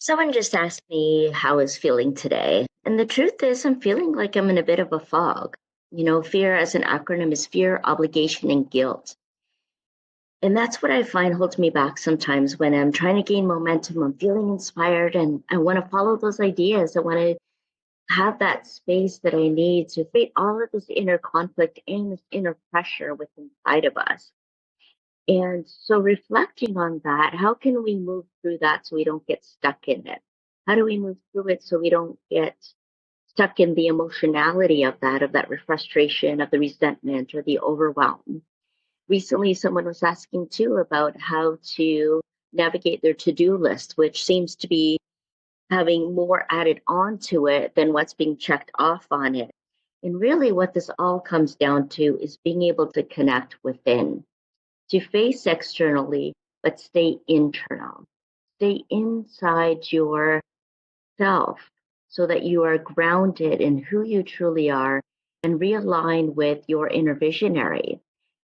Someone just asked me how I was feeling today. And the truth is, I'm feeling like I'm in a bit of a fog. Fear as an acronym is fear, obligation, and guilt. And that's what I find holds me back sometimes when I'm trying to gain momentum. I'm feeling inspired and I want to follow those ideas. I want to have that space that I need to create all of this inner conflict and this inner pressure within inside of us. And so, reflecting on that, how can we move through that so we don't get stuck in it? How do we move through it so we don't get stuck in the emotionality of that frustration, of the resentment or the overwhelm? Recently, someone was asking too about how to navigate their to do list, which seems to be having more added on to it than what's being checked off on it. And really, what this all comes down to is being able to connect within, to face externally, but stay internal. Stay inside yourself so that you are grounded in who you truly are and realign with your inner visionary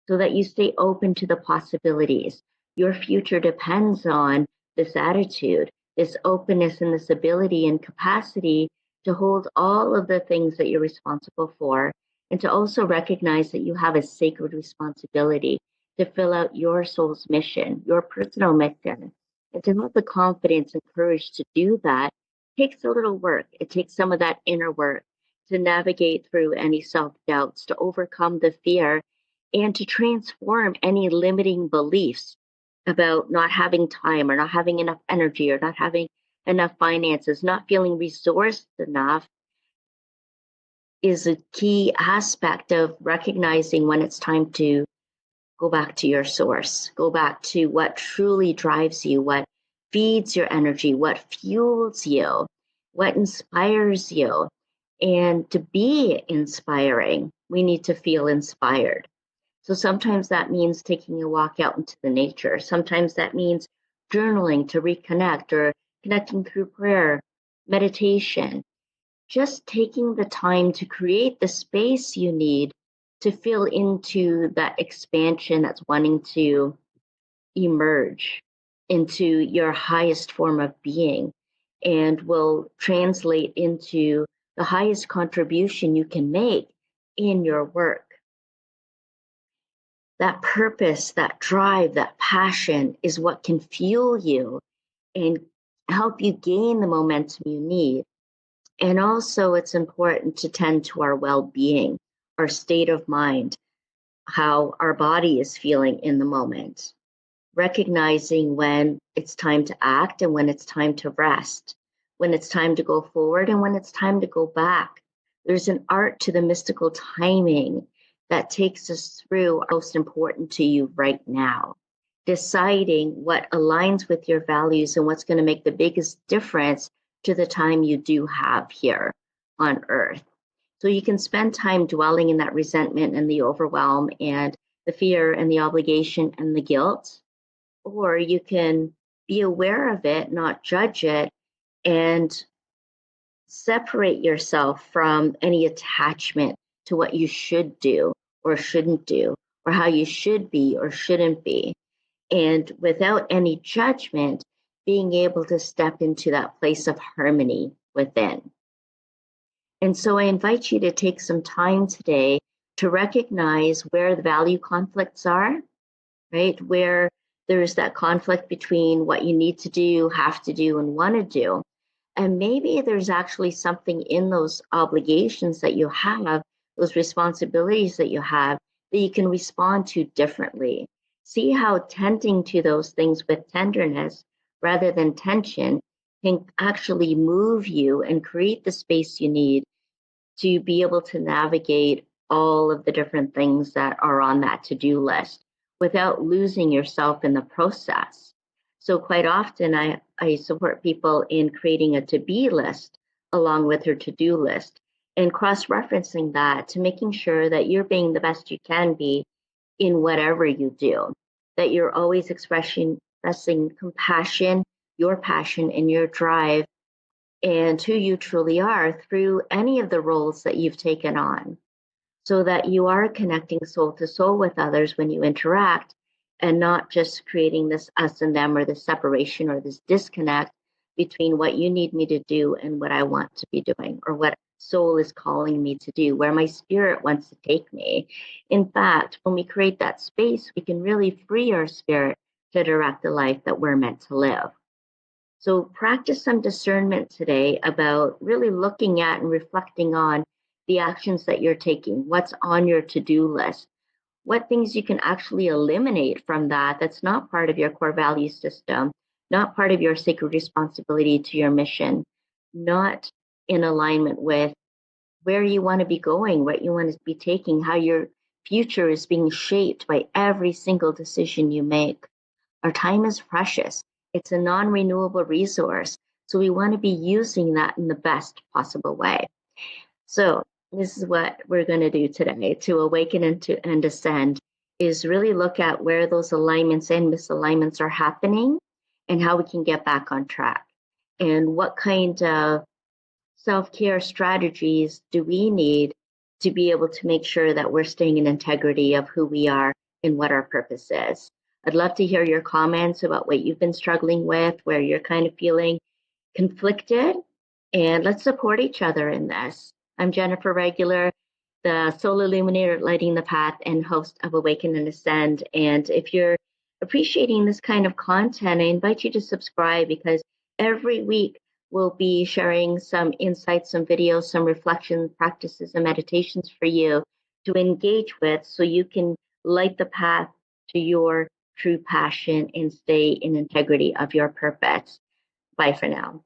so that you stay open to the possibilities. Your future depends on this attitude, this openness, and this ability and capacity to hold all of the things that you're responsible for, and to also recognize that you have a sacred responsibility to fill out your soul's mission, your personal mission, and to have the confidence and courage to do that takes a little work. It takes some of that inner work to navigate through any self doubts, to overcome the fear, and to transform any limiting beliefs about not having time or not having enough energy or not having enough finances, not feeling resourced enough is a key aspect of recognizing when it's time to go back to your source, go back to what truly drives you, what feeds your energy, what fuels you, what inspires you. And to be inspiring, we need to feel inspired. So sometimes that means taking a walk out into the nature. Sometimes that means journaling to reconnect or connecting through prayer, meditation, just taking the time to create the space you need to feel into that expansion that's wanting to emerge into your highest form of being and will translate into the highest contribution you can make in your work. That purpose, that drive, that passion is what can fuel you and help you gain the momentum you need. And also, it's important to tend to our well being, our state of mind, how our body is feeling in the moment, recognizing when it's time to act and when it's time to rest, when it's time to go forward and when it's time to go back. There's an art to the mystical timing that takes us through what's most important to you right now, deciding what aligns with your values and what's going to make the biggest difference to the time you do have here on earth. So you can spend time dwelling in that resentment and the overwhelm and the fear and the obligation and the guilt, or you can be aware of it, not judge it, and separate yourself from any attachment to what you should do or shouldn't do, or how you should be or shouldn't be. And without any judgment, being able to step into that place of harmony within. And so I invite you to take some time today to recognize where the value conflicts are, right? Where there's that conflict between what you need to do, have to do, and want to do. And maybe there's actually something in those obligations that you have, those responsibilities that you have, that you can respond to differently. See how tending to those things with tenderness rather than tension can actually move you and create the space you need to be able to navigate all of the different things that are on that to do list without losing yourself in the process. So, quite often, I support people in creating a to be list along with their to do list and cross referencing that to making sure that you're being the best you can be in whatever you do, that you're always expressing compassion, your passion, and your drive and who you truly are through any of the roles that you've taken on, so that you are connecting soul to soul with others when you interact and not just creating this us and them or this separation or this disconnect between what you need me to do and what I want to be doing, or what soul is calling me to do, where my spirit wants to take me. In fact, when we create that space, we can really free our spirit to direct the life that we're meant to live. So practice some discernment today about really looking at and reflecting on the actions that you're taking, what's on your to-do list, what things you can actually eliminate from that that's not part of your core value system, not part of your sacred responsibility to your mission, not in alignment with where you want to be going, what you want to be taking, how your future is being shaped by every single decision you make. Our time is precious. It's a non-renewable resource. So we want to be using that in the best possible way. So this is what we're going to do today to awaken and ascend, is really look at where those alignments and misalignments are happening and how we can get back on track. And what kind of self-care strategies do we need to be able to make sure that we're staying in integrity of who we are and what our purpose is. I'd love to hear your comments about what you've been struggling with, where you're kind of feeling conflicted, and let's support each other in this. I'm Jennifer Regular, the Soul Illuminator lighting the path and host of Awaken and Ascend. And if you're appreciating this kind of content, I invite you to subscribe, because every week we'll be sharing some insights, some videos, some reflection practices and meditations for you to engage with, so you can light the path to your true passion and stay in integrity of your purpose. Bye for now.